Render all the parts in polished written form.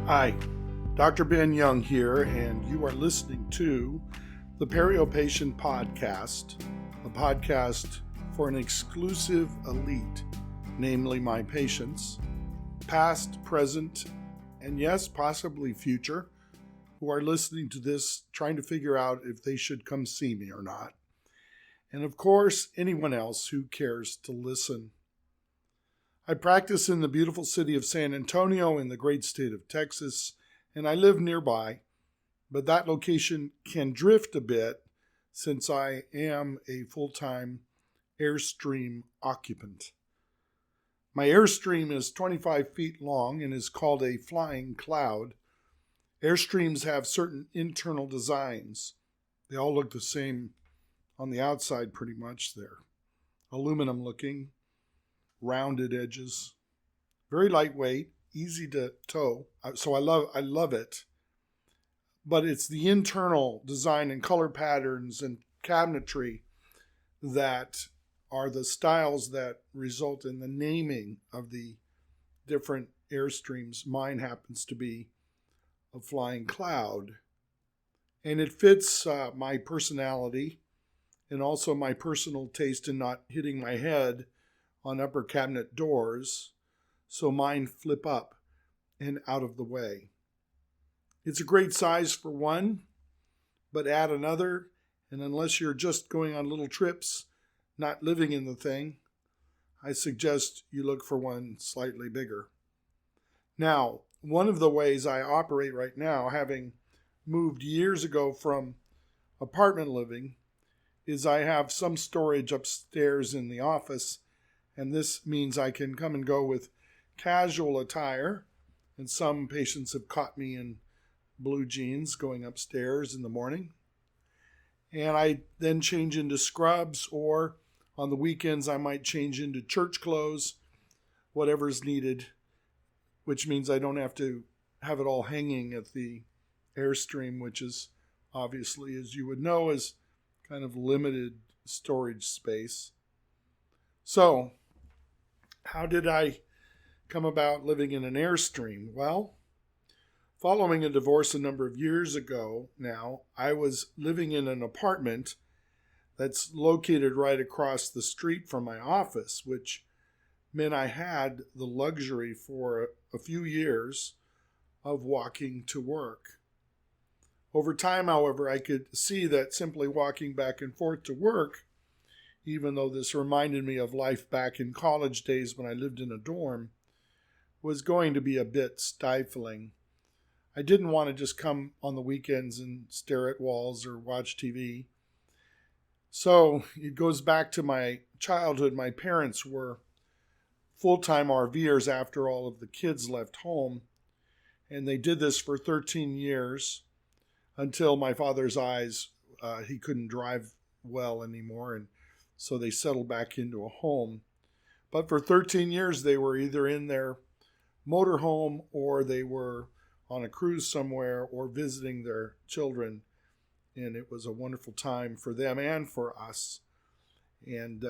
Hi, Dr. Ben Young here, and you are listening to the Perio Patient Podcast, a podcast for an exclusive elite, namely my patients, past, present, and yes, possibly future, who are listening to this, trying to figure out if they should come see me or not. And of course, anyone else who cares to listen. I practice in the beautiful city of San Antonio in the great state of Texas, and I live nearby, but that location can drift a bit since I am a full-time Airstream occupant. My Airstream is 25 feet long and is called a flying cloud. Airstreams have certain internal designs. They all look the same on the outside pretty much. They're aluminum looking, rounded edges, very lightweight, easy to tow. So I love it. But it's the internal design and color patterns and cabinetry that are the styles that result in the naming of the different Airstreams. Mine happens to be a flying cloud. And it fits my personality and also my personal taste in not hitting my head on upper cabinet doors, so mine flip up and out of the way. It's a great size for one, but add another, and unless you're just going on little trips, not living in the thing, I suggest you look for one slightly bigger. Now, one of the ways I operate right now, having moved years ago from apartment living, is I have some storage upstairs in the office, and this means I can come and go with casual attire, and some patients have caught me in blue jeans going upstairs in the morning. And I then change into scrubs, or on the weekends I might change into church clothes, whatever's needed, which means I don't have to have it all hanging at the Airstream, which is obviously, as you would know, is kind of limited storage space. So, how did I come about living in an Airstream? Well, following a divorce a number of years ago now, I was living in an apartment that's located right across the street from my office, which meant I had the luxury for a few years of walking to work. Over time, however, I could see that simply walking back and forth to work, even though this reminded me of life back in college days when I lived in a dorm, was going to be a bit stifling. I didn't want to just come on the weekends and stare at walls or watch TV. So it goes back to my childhood. My parents were full-time RVers after all of the kids left home, and they did this for 13 years until my father's eyes, he couldn't drive well anymore, and so they settled back into a home. But for 13 years, they were either in their motorhome or they were on a cruise somewhere or visiting their children. And it was a wonderful time for them and for us. And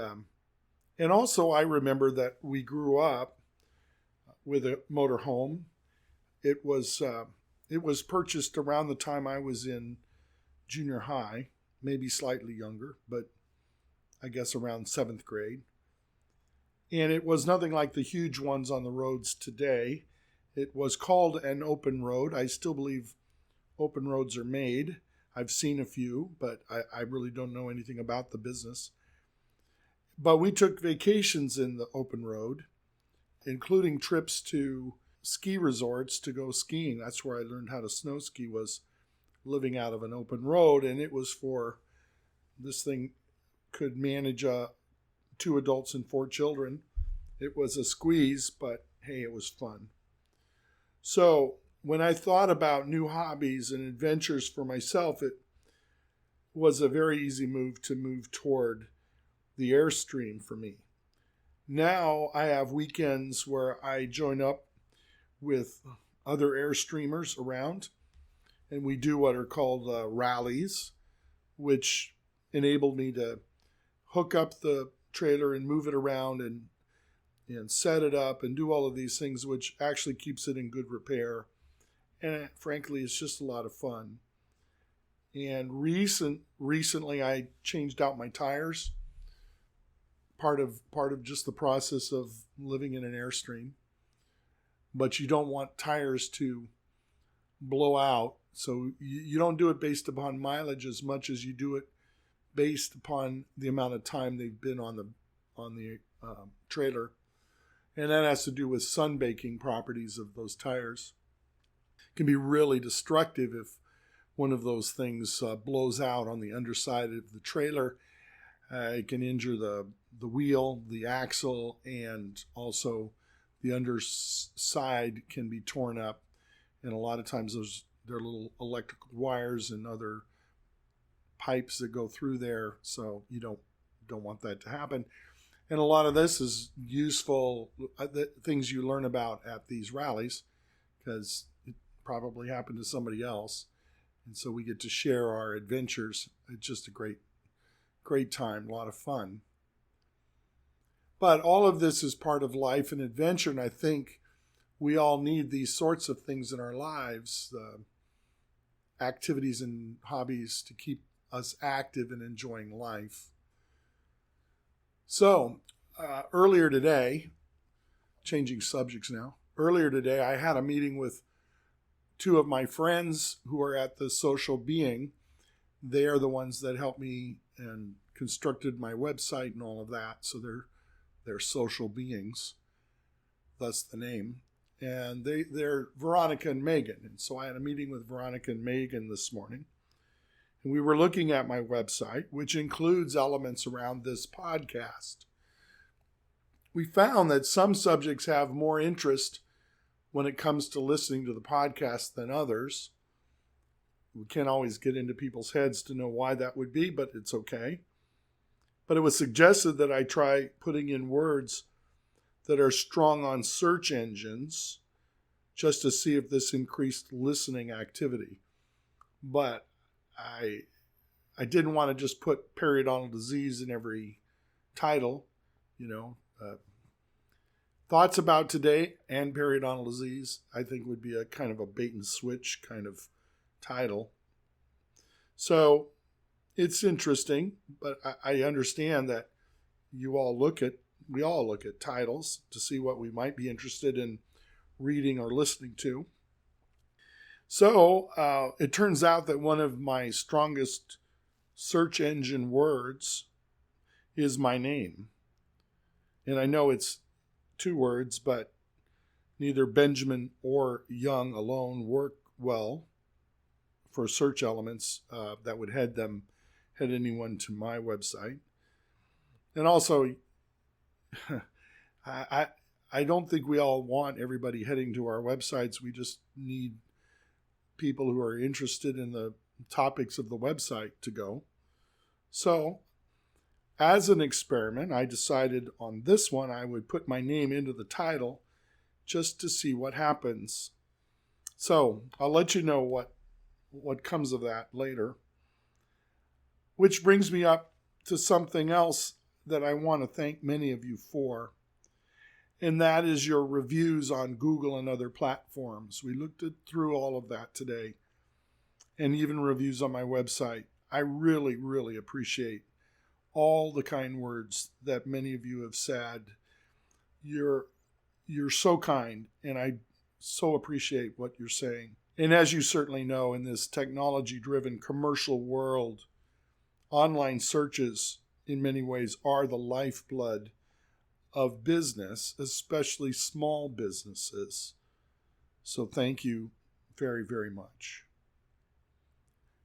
also I remember that we grew up with a motorhome. It was purchased around the time I was in junior high, maybe slightly younger, but I guess around 7th grade. And it was nothing like the huge ones on the roads today. It was called an open road. I still believe open roads are made. I've seen a few, but I really don't know anything about the business. But we took vacations in the open road, including trips to ski resorts to go skiing. That's where I learned how to snow ski, was living out of an open road. And it was this thing could manage 2 adults and 4 children. It was a squeeze, but hey, it was fun. So when I thought about new hobbies and adventures for myself, it was a very easy move toward the Airstream for me. Now I have weekends where I join up with other Airstreamers around, and we do what are called rallies, which enabled me to hook up the trailer and move it around and set it up and do all of these things, which actually keeps it in good repair And frankly, it's just a lot of fun. And recently I changed out my tires. Part of just the process of living in an Airstream. But you don't want tires to blow out. So you don't do it based upon mileage as much as you do it based upon the amount of time they've been on the trailer. And that has to do with sunbaking properties of those tires. It can be really destructive if one of those things blows out on the underside of the trailer. It can injure the wheel, the axle, and also the underside can be torn up. And a lot of times there are little electrical wires and other pipes that go through there, so you don't want that to happen. And a lot of this is useful things you learn about at these rallies, because it probably happened to somebody else, and so we get to share our adventures. It's just a great time, a lot of fun. But all of this is part of life and adventure, and I think we all need these sorts of things in our lives, activities and hobbies to keep us active and enjoying life. So, earlier today, changing subjects now, I had a meeting with two of my friends who are at the Social Being. They are the ones that helped me and constructed my website and all of that, so they're social beings, thus the name. And they're Veronica and Megan. And so I had a meeting with Veronica and Megan this morning. And we were looking at my website, which includes elements around this podcast. We found that some subjects have more interest when it comes to listening to the podcast than others. We can't always get into people's heads to know why that would be, but it's okay. But it was suggested that I try putting in words that are strong on search engines just to see if this increased listening activity. But I didn't want to just put periodontal disease in every title, thoughts about today and periodontal disease, I think would be a kind of a bait and switch kind of title. So it's interesting, but I understand that we all look at titles to see what we might be interested in reading or listening to. So it turns out that one of my strongest search engine words is my name. And I know it's two words, but neither Benjamin or Young alone work well for search elements that would head anyone to my website. And also, I don't think we all want everybody heading to our websites. We just need people who are interested in the topics of the website to go. So, as an experiment, I decided on this one I would put my name into the title just to see what happens. So, I'll let you know what comes of that later. Which brings me up to something else that I want to thank many of you for, and that is your reviews on Google and other platforms. We looked through all of that today, and even reviews on my website. I really, really appreciate all the kind words that many of you have said. You're so kind, and I so appreciate what you're saying. And as you certainly know, in this technology-driven commercial world, online searches in many ways are the lifeblood of business, especially small businesses. So thank you very, very much.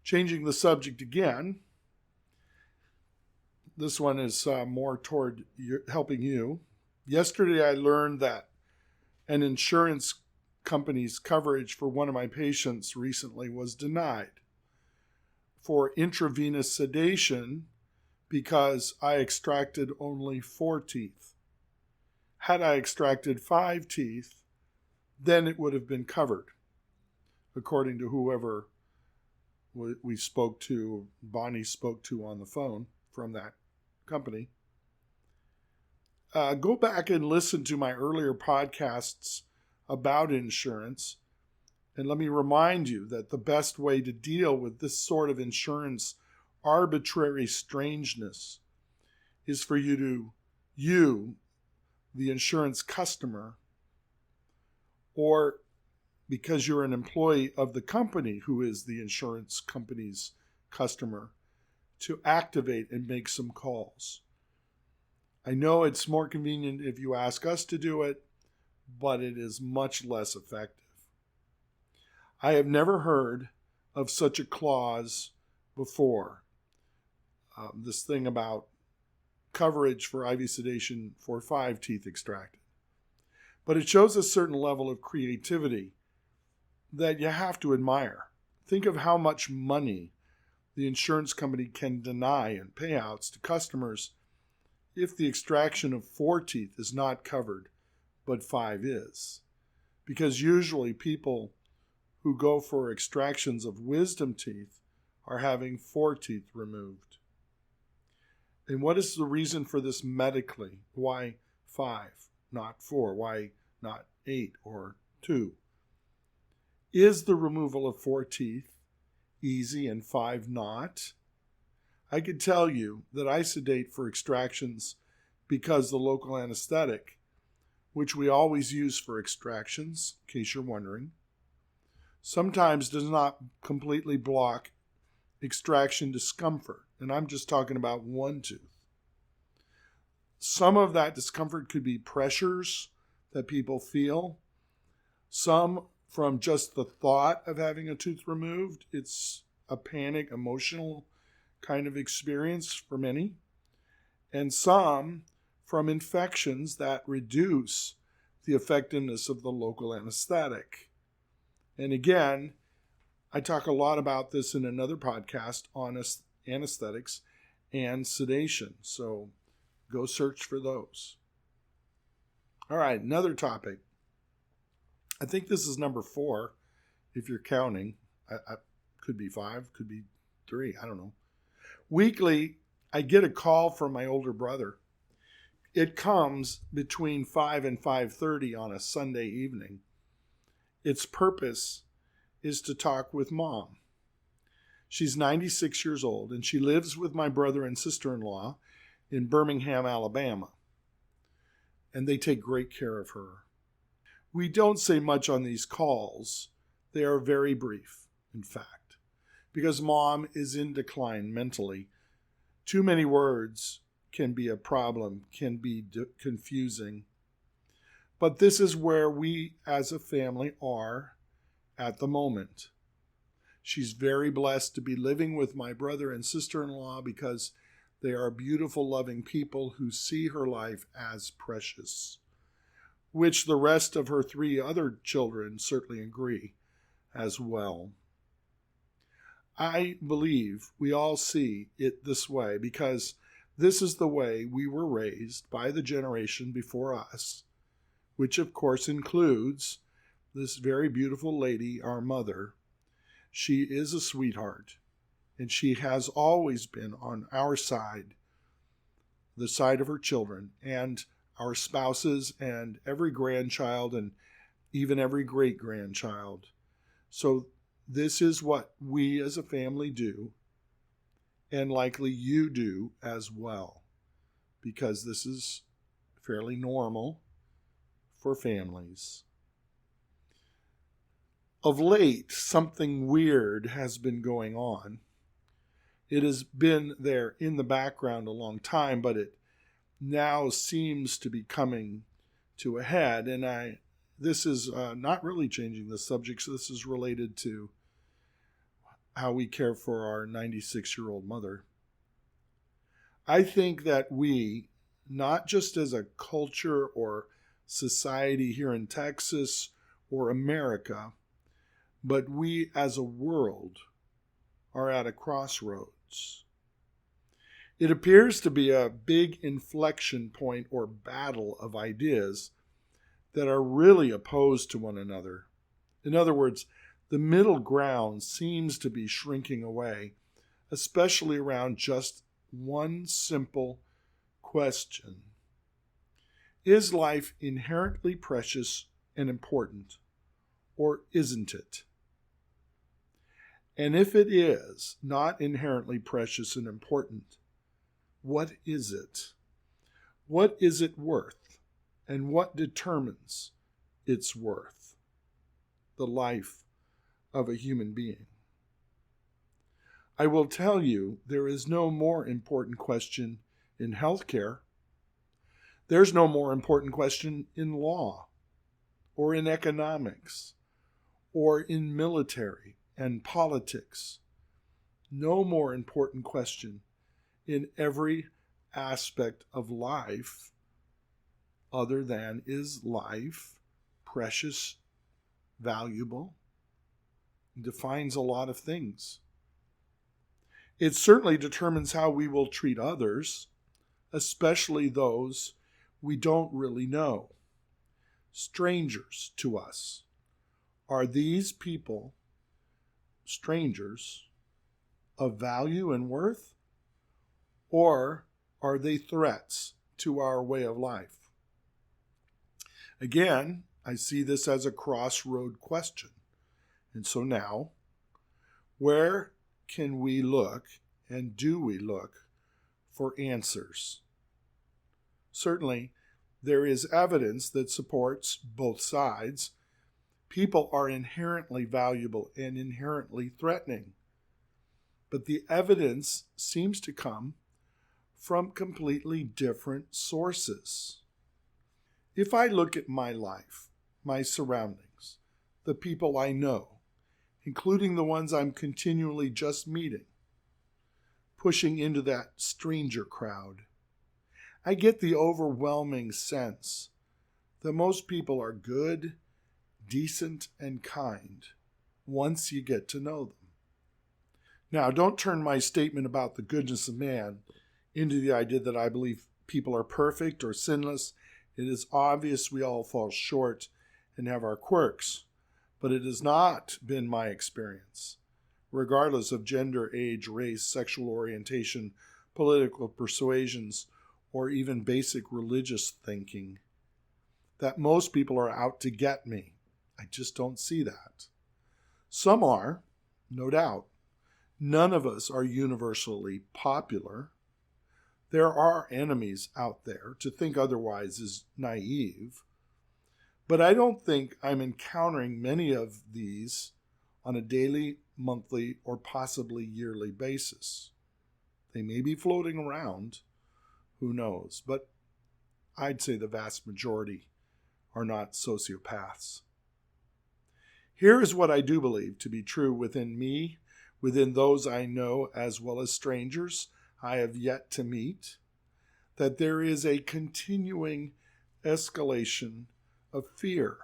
Changing the subject again, this one is more toward helping you. Yesterday I learned that an insurance company's coverage for one of my patients recently was denied for intravenous sedation because I extracted only 4 teeth. Had I extracted 5 teeth, then it would have been covered, according to whoever we spoke to, Bonnie spoke to on the phone from that company. Go back and listen to my earlier podcasts about insurance And let me remind you that the best way to deal with this sort of insurance arbitrary strangeness is for you, the insurance customer, or because you're an employee of the company who is the insurance company's customer, to activate and make some calls. I know it's more convenient if you ask us to do it, but it is much less effective. I have never heard of such a clause before. This thing about coverage for IV sedation for 5 teeth extracted. But it shows a certain level of creativity that you have to admire. Think of how much money the insurance company can deny in payouts to customers if the extraction of 4 teeth is not covered, but 5 is. Because usually people who go for extractions of wisdom teeth are having 4 teeth removed. And what is the reason for this medically? Why 5, not 4? Why not 8 or 2? Is the removal of 4 teeth easy and 5 not? I could tell you that I sedate for extractions because the local anesthetic, which we always use for extractions, in case you're wondering, sometimes does not completely block extraction discomfort. And I'm just talking about 1 tooth. Some of that discomfort could be pressures that people feel. Some from just the thought of having a tooth removed. It's a panic, emotional kind of experience for many. And some from infections that reduce the effectiveness of the local anesthetic. And again, I talk a lot about this in another podcast on anesthetics and sedation. So go search for those. All right, another topic. I think this is number 4, if you're counting. I could be 5, could be 3, I don't know. Weekly, I get a call from my older brother. It comes between 5 and 5:30 on a Sunday evening. Its purpose is to talk with Mom. She's 96 years old, and she lives with my brother and sister-in-law in Birmingham, Alabama. And they take great care of her. We don't say much on these calls. They are very brief, in fact, because Mom is in decline mentally. Too many words can be a problem, can be confusing. But this is where we as a family are at the moment. She's very blessed to be living with my brother and sister-in-law because they are beautiful, loving people who see her life as precious, which the rest of her 3 other children certainly agree as well. I believe we all see it this way because this is the way we were raised by the generation before us, which of course includes this very beautiful lady, our mother. She is a sweetheart, and she has always been on our side, the side of her children, and our spouses, and every grandchild, and even every great-grandchild. So this is what we as a family do, and likely you do as well, because this is fairly normal for families. Of late, something weird has been going on. It has been there in the background a long time, but it now seems to be coming to a head. And this is not really changing the subject. So this is related to how we care for our 96-year-old mother. I think that we, not just as a culture or society here in Texas or America, but we as a world are at a crossroads. It appears to be a big inflection point or battle of ideas that are really opposed to one another. In other words, the middle ground seems to be shrinking away, especially around just one simple question. Is life inherently precious and important, or isn't it? And if it is not inherently precious and important, what is it? What is it worth? And what determines its worth? The life of a human being. I will tell you, there is no more important question in healthcare. There's no more important question in law, or in economics, or in military and politics. No more important question in every aspect of life other than, is life precious, valuable? It defines a lot of things. It certainly determines how we will treat others, especially those we don't really know, strangers to us. Are these people, strangers, of value and worth? Or are they threats to our way of life? Again, I see this as a crossroad question. And so now, where can we look, and do we look, for answers? Certainly, there is evidence that supports both sides. People are inherently valuable and inherently threatening. But the evidence seems to come from completely different sources. If I look at my life, my surroundings, the people I know, including the ones I'm continually just meeting, pushing into that stranger crowd, I get the overwhelming sense that most people are good, decent, and kind once you get to know them. Now, don't turn my statement about the goodness of man into the idea that I believe people are perfect or sinless. It is obvious we all fall short and have our quirks, but it has not been my experience, regardless of gender, age, race, sexual orientation, political persuasions, or even basic religious thinking, that most people are out to get me. I just don't see that. Some are, no doubt. None of us are universally popular. There are enemies out there. To think otherwise is naive. But I don't think I'm encountering many of these on a daily, monthly, or possibly yearly basis. They may be floating around, who knows, but I'd say the vast majority are not sociopaths. Here is what I do believe to be true within me, within those I know, as well as strangers I have yet to meet, that there is a continuing escalation of fear.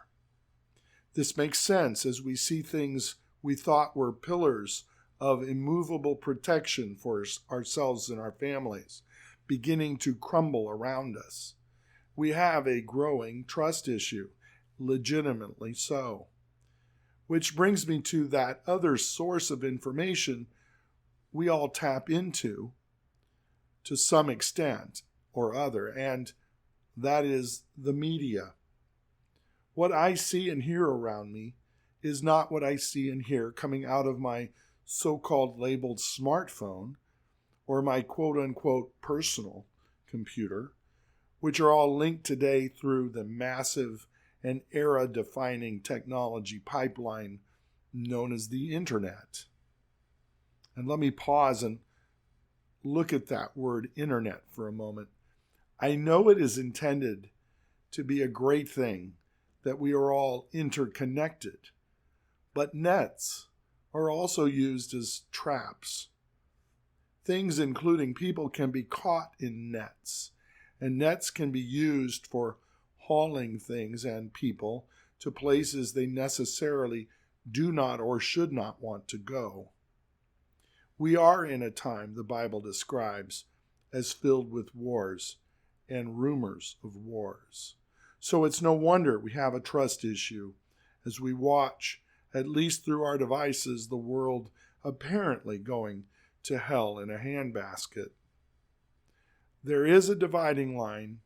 This makes sense as we see things we thought were pillars of immovable protection for ourselves and our families beginning to crumble around us. We have a growing trust issue, legitimately so. Which brings me to that other source of information we all tap into to some extent or other, and that is the media. What I see and hear around me is not what I see and hear coming out of my so-called labeled smartphone or my quote-unquote personal computer, which are all linked today through the massive and era-defining technology pipeline known as the internet. And let me pause and look at that word internet for a moment. I know it is intended to be a great thing that we are all interconnected, but nets are also used as traps. Things including people can be caught in nets, and nets can be used for hauling things and people to places they necessarily do not or should not want to go. We are in a time the Bible describes as filled with wars and rumors of wars. So it's no wonder we have a trust issue as we watch, at least through our devices, the world apparently going to hell in a handbasket. There is a dividing line,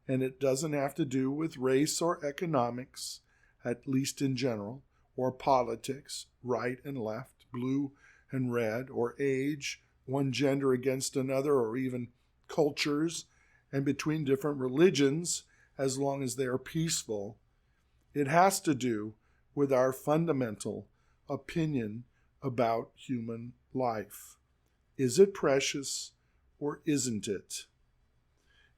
and it doesn't have to do with race or economics, at least in general, or politics, right and left, blue, and red, or age, one gender against another, or even cultures, and between different religions, as long as they are peaceful. It has to do with our fundamental opinion about human life. Is it precious or isn't it?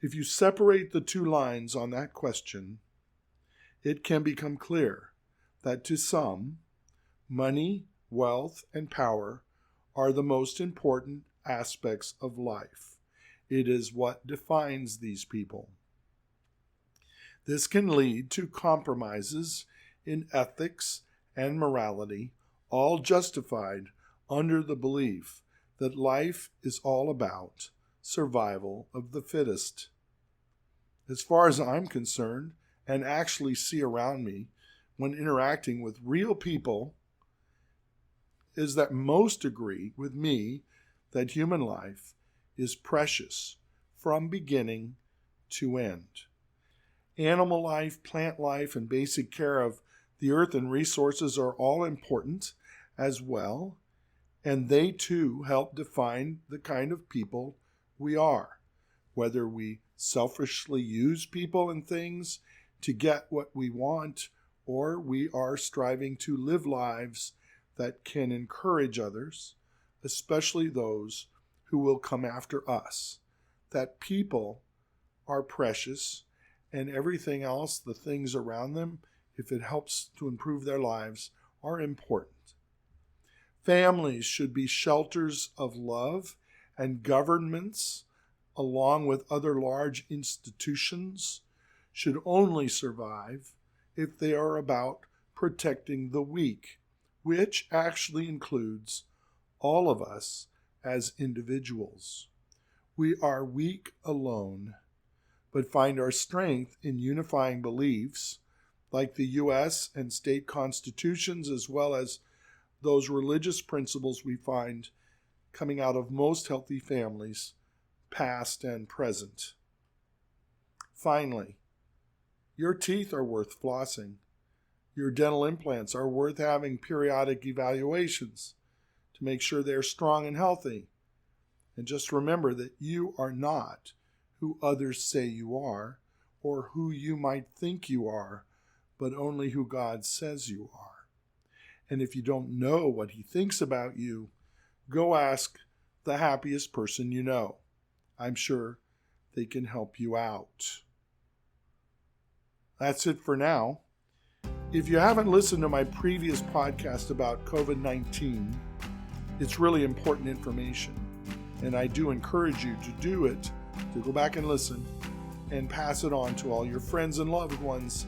If you separate the two lines on that question, it can become clear that to some, money, wealth, and power are the most important aspects of life. It is what defines these people. This can lead to compromises in ethics and morality, all justified under the belief that life is all about survival of the fittest. As far as I'm concerned, and actually see around me when interacting with real people, is that most agree with me that human life is precious from beginning to end. Animal life, plant life, and basic care of the earth and resources are all important as well, and they too help define the kind of people we are, whether we selfishly use people and things to get what we want, or we are striving to live lives that can encourage others, especially those who will come after us. That people are precious, and everything else, the things around them, if it helps to improve their lives, are important. Families should be shelters of love, and governments, along with other large institutions, should only survive if they are about protecting the weak, which actually includes all of us as individuals. We are weak alone, but find our strength in unifying beliefs like the U.S. and state constitutions, as well as those religious principles we find coming out of most healthy families, past and present. Finally, your teeth are worth flossing. Your dental implants are worth having periodic evaluations to make sure they're strong and healthy. And just remember that you are not who others say you are or who you might think you are, but only who God says you are. And if you don't know what He thinks about you, go ask the happiest person you know. I'm sure they can help you out. That's it for now. If you haven't listened to my previous podcast about COVID-19, it's really important information, and I do encourage you to do it, to go back and listen and pass it on to all your friends and loved ones.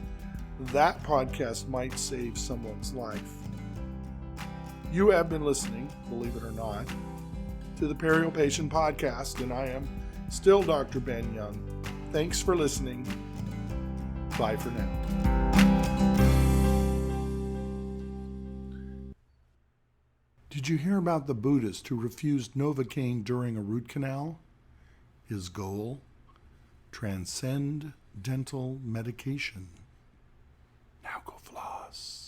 That podcast might save someone's life. You have been listening, believe it or not, to the Perio Patient Podcast, and I am still Dr. Ben Young. Thanks for listening. Bye for now. Did you hear about the Buddhist who refused Novocaine during a root canal? His goal? Transcend dental medication. Now go floss.